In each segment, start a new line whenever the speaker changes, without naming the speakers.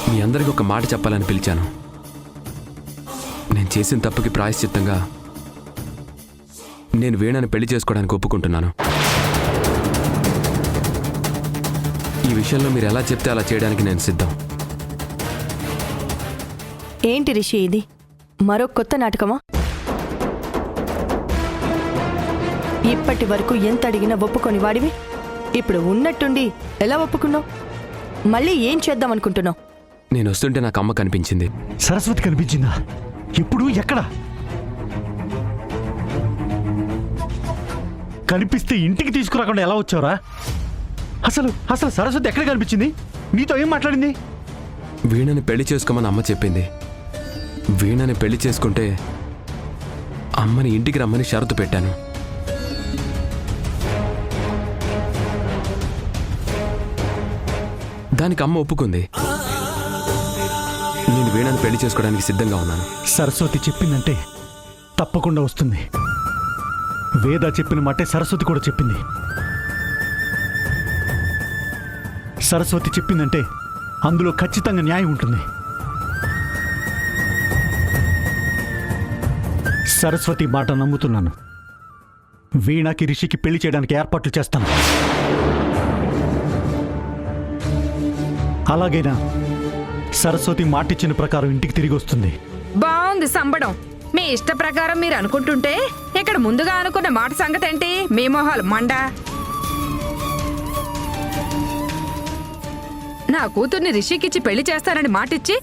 మీ అందరికీ ఒక మాట చెప్పాలని పిలిచాను. నేను చేసిన తప్పుకి ప్రాయశ్చిత్తంగా నేను వీణని పెళ్లి చేసుకోవడానికి ఒప్పుకుంటున్నాను. ఈ విషయంలో మీరు ఎలా చెప్తే అలా చేయడానికి నేను సిద్ధం.
ఏంటి రిషి ఇది? మరో కొత్త నాటకమా? ఇప్పటి వరకు ఎంత అడిగినా ఒప్పుకొని వాడివి ఇప్పుడు ఉన్నట్టుండి ఎలా ఒప్పుకున్నావు? మళ్ళీ ఏం చేద్దాం అనుకుంటున్నావు?
నేను వస్తుంటే నాకు అమ్మ కనిపించింది.
సరస్వతి కనిపించిందా? ఎప్పుడు? ఎక్కడ? కనిపిస్తే ఇంటికి తీసుకురాకుండా ఎలా వచ్చావురా? అసలు అసలు సరస్వతి ఎక్కడ కనిపించింది? నీతో ఏం మాట్లాడింది?
వీణని పెళ్లి చేసుకోమని అమ్మ చెప్పింది. వీణని పెళ్లి చేసుకుంటే అమ్మని ఇంటికి రమ్మని షరతు పెట్టాను. దానికి అమ్మ ఒప్పుకుంది. నేను వీణని పెళ్లి చేసుకోవడానికి సిద్ధంగా ఉన్నాను.
సరస్వతి చెప్పిందంటే తప్పకుండా వస్తుంది. వేద చెప్పిన మాటే సరస్వతి కూడా చెప్పింది. సరస్వతి చెప్పిందంటే అందులో ఖచ్చితంగా న్యాయం ఉంటుంది. సరస్వతి మాట నమ్ముతున్నాను. వీణకి రిషికి పెళ్లి చేయడానికి ఏర్పాట్లు చేస్తాను. అలాగైనా సరస్వతి మాటిచ్చిన ప్రకారం ఇంటికి తిరిగి వస్తుంది.
బాగుంది సంబడం. మీ ఇష్ట ప్రకారం మీరు అనుకుంటుంటే ఇక్కడ ముందుగా అనుకున్న మాట సంగతి ఏంటి? మీ మొహాలు మండ. నా కూతుర్ని రిషికిచ్చి పెళ్లి చేస్తానని మాటిచ్చి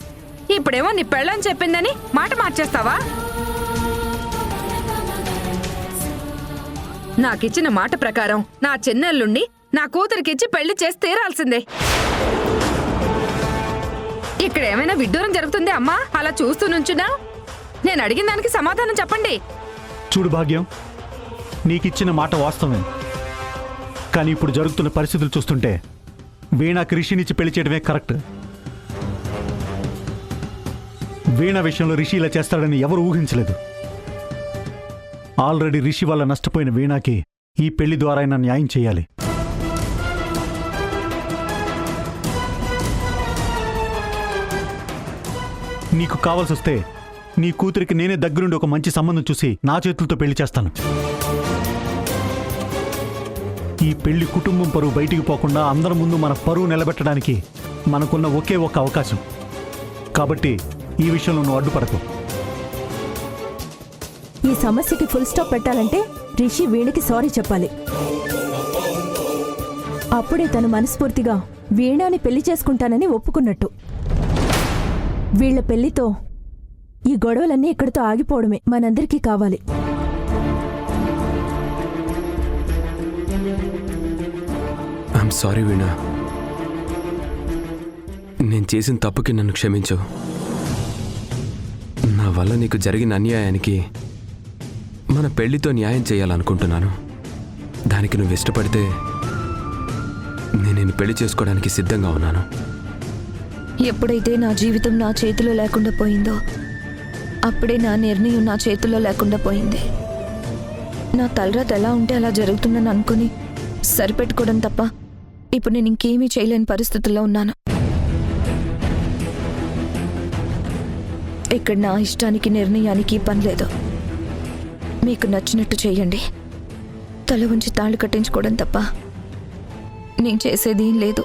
ఇప్పుడేమో నీ పెళ్ళని చెప్పిందని మాట మార్చేస్తావా? నాకిచ్చిన మాట ప్రకారం నా చిన్నల్లుండి నా కూతురికిచ్చి పెళ్లి చేసి తీరాల్సిందే. ఇక్కడ ఏమైనా విడ్డూరం జరుగుతుంది అమ్మా? అలా చూస్తూ నుంచున్నా? నేను అడిగిన దానికి సమాధానం చెప్పండి.
చూడు భాగ్యం, నీకిచ్చిన మాట వాస్తవమే. కానీ ఇప్పుడు జరుగుతున్న పరిస్థితులు చూస్తుంటే వీణకి రిషినిచ్చి పెళ్లి చేయడమే కరెక్ట్. వీణ విషయంలో రిషి ఇలా చేస్తాడని ఎవరు ఊహించలేదు. ఆల్రెడీ రిషి వల్ల నష్టపోయిన వీణకి ఈ పెళ్లి ద్వారా అయినా న్యాయం చేయాలి. నీకు కావాల్సి వస్తే నీ కూతురికి నేనే దగ్గరుండి ఒక మంచి సంబంధం చూసి నా చేతులతో పెళ్లి చేస్తాను. ఈ పెళ్లి కుటుంబం పరువు బయటికి పోకుండా అందరి ముందు మన పరువు నిలబెట్టడానికి మనకున్న ఒకే ఒక అవకాశం. కాబట్టి ఈ విషయంలో నువ్వు అడ్డుపడకు.
ఈ సమస్యకి ఫుల్ స్టాప్ పెట్టాలంటే రిషి వీణకి సారీ చెప్పాలి. అప్పుడే తను మనస్ఫూర్తిగా వీణని పెళ్లి చేసుకుంటానని ఒప్పుకున్నట్టు. వీళ్ల పెళ్లితో ఈ గొడవలన్నీ ఇక్కడితో ఆగిపోవడమే మనందరికీ కావాలి.
ఐఎమ్ సారీ వీణా. నేను చేసిన తప్పుకి నన్ను క్షమించు. నా వల్ల నీకు జరిగిన అన్యాయానికి మన పెళ్లితో న్యాయం చేయాలనుకుంటున్నాను. దానికి నువ్వు ఇష్టపడితే నేను పెళ్లి చేసుకోవడానికి సిద్ధంగా ఉన్నాను.
ఎప్పుడైతే నా జీవితం నా చేతిలో లేకుండా పోయిందో అప్పుడే నా నిర్ణయం నా చేతిలో లేకుండా పోయింది. నా తలరాత ఎలా ఉంటే అలా జరుగుతుందని అనుకుని సరిపెట్టుకోవడం తప్ప ఇప్పుడు నేను ఇంకేమీ చేయలేని పరిస్థితుల్లో ఉన్నాను. ఇక్కడ నా ఇష్టానికి నిర్ణయానికి పని లేదు. మీకు నచ్చినట్టు చేయండి. తల ఉంచి తాళి కట్టించుకోవడం తప్ప నేను చేసేది ఏం లేదు.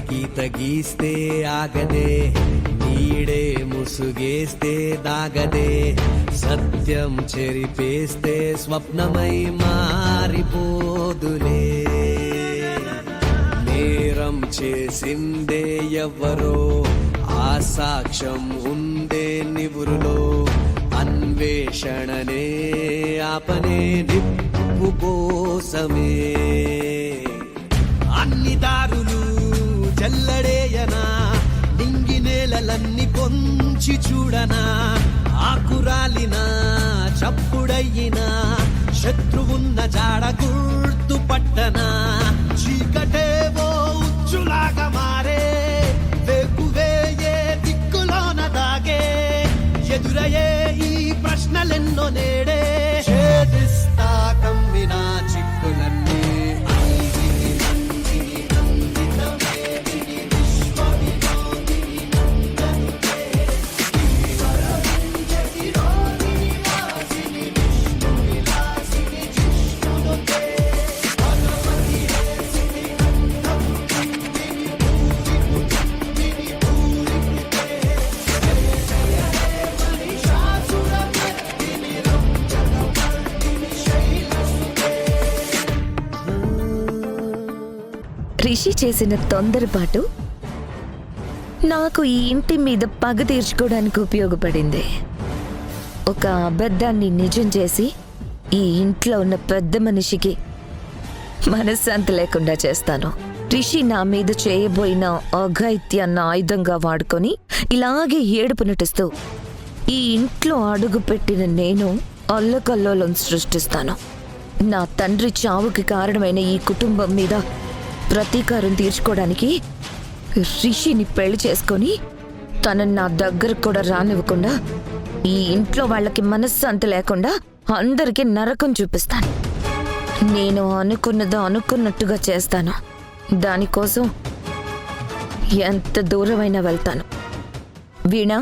గీత గీస్తే ఆగదే నీ ఈడే ముసుగేస్తే దాగదే, సత్యం చెరిపేస్తే స్వప్నమై మారిపోదులే. నేరం చేసిందే ఎవ్వరో, ఆ సాక్ష్యం ఉందే నివురులో. అన్వేషణనే ఆపనే నిప్పు కోసమే. అన్ని దారులు జల్లడేయనా, నింగి నేలలన్నీ పొంచి చూడనా. ఆకురాలినా చప్పుడయ్యినా, శత్రువున్న జాడ గుర్తు పట్టనా. చీకటేవో ఉచ్చులాగా మారే, వేకువే ఏ దిక్కులోన దాగే. ఎదురయ్యే ఈ ప్రశ్నలెన్నో నేడే, ఛేదిస్తా కమ్మిన చిక్కులన్నీ.
రిషి చేసిన తొందరపాటు నాకు ఈ ఇంటి మీద పగ తీర్చుకోవడానికి ఉపయోగపడింది. ఒక అబద్ధాన్ని నిజం చేసి ఈ ఇంట్లో ఉన్న పెద్ద మనిషికి మనశ్శాంతి లేకుండా చేస్తాను. రిషి నా మీద చేయబోయిన అఘాయిత్యాన్ని ఆయుధంగా వాడుకొని ఇలాగే ఏడుపు నటిస్తూ ఈ ఇంట్లో అడుగుపెట్టిన నేను అల్లకల్లోలం సృష్టిస్తాను. నా తండ్రి చావుకి కారణమైన ఈ కుటుంబం మీద ప్రతీకారం తీర్చుకోవడానికి రిషిని పెళ్లి చేసుకొని తనని నా దగ్గర కూడా రానివ్వకుండా ఈ ఇంట్లో వాళ్ళకి మనశ్శాంతి లేకుండా అందరికీ నరకం చూపిస్తాను. నేను అనుకున్నదో అనుకున్నట్టుగా చేస్తాను. దానికోసం ఎంత దూరమైనా వెళ్తాను. వీణా,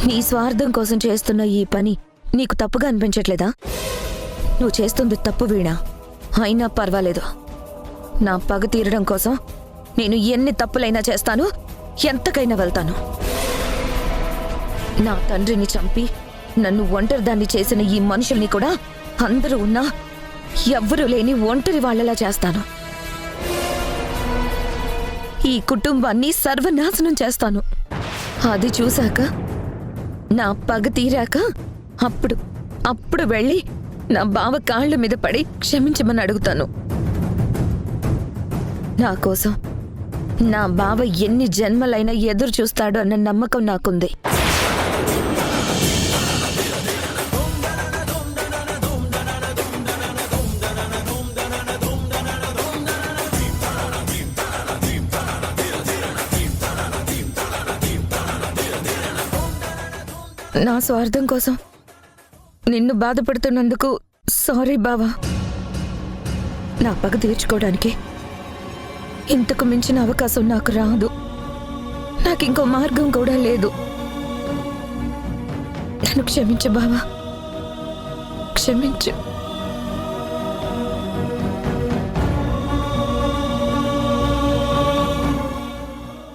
నీ స్వార్థం కోసం చేస్తున్న ఈ పని నీకు తప్పుగా అనిపించట్లేదా? నువ్వు చేస్తుంది తప్పు వీణా, అయినా పర్వాలేదు. నా పగ తీరడం కోసం నేను ఎన్ని తప్పులైనా చేస్తాను, ఎంతకైనా వెళ్తాను. నా తండ్రిని చంపి నన్ను ఒంటరిదాన్ని చేసిన ఈ మనుషుల్ని కూడా అందరూ ఉన్నా ఎవ్వరూ లేని ఒంటరి వాళ్ళలా చేస్తాను. ఈ కుటుంబాన్ని సర్వనాశనం చేస్తాను. అది చూశాక, నా పగ తీరాక అప్పుడు వెళ్ళి నా బావ కాళ్ళ మీద పడి క్షమించమని అడుగుతాను. నా కోసం నా బావ ఎన్ని జన్మలైనా ఎదురు చూస్తాడో అన్న నమ్మకం నాకుంది. నా స్వార్థం కోసం నిన్ను బాధపడుతున్నందుకు సారీ బావా. నా పగ తీర్చుకోవడానికి ఇంతకు మించిన అవకాశం నాకు రాదు. నాకింకో మార్గం కూడా లేదు. నన్ను క్షమించు బావా, క్షమించు.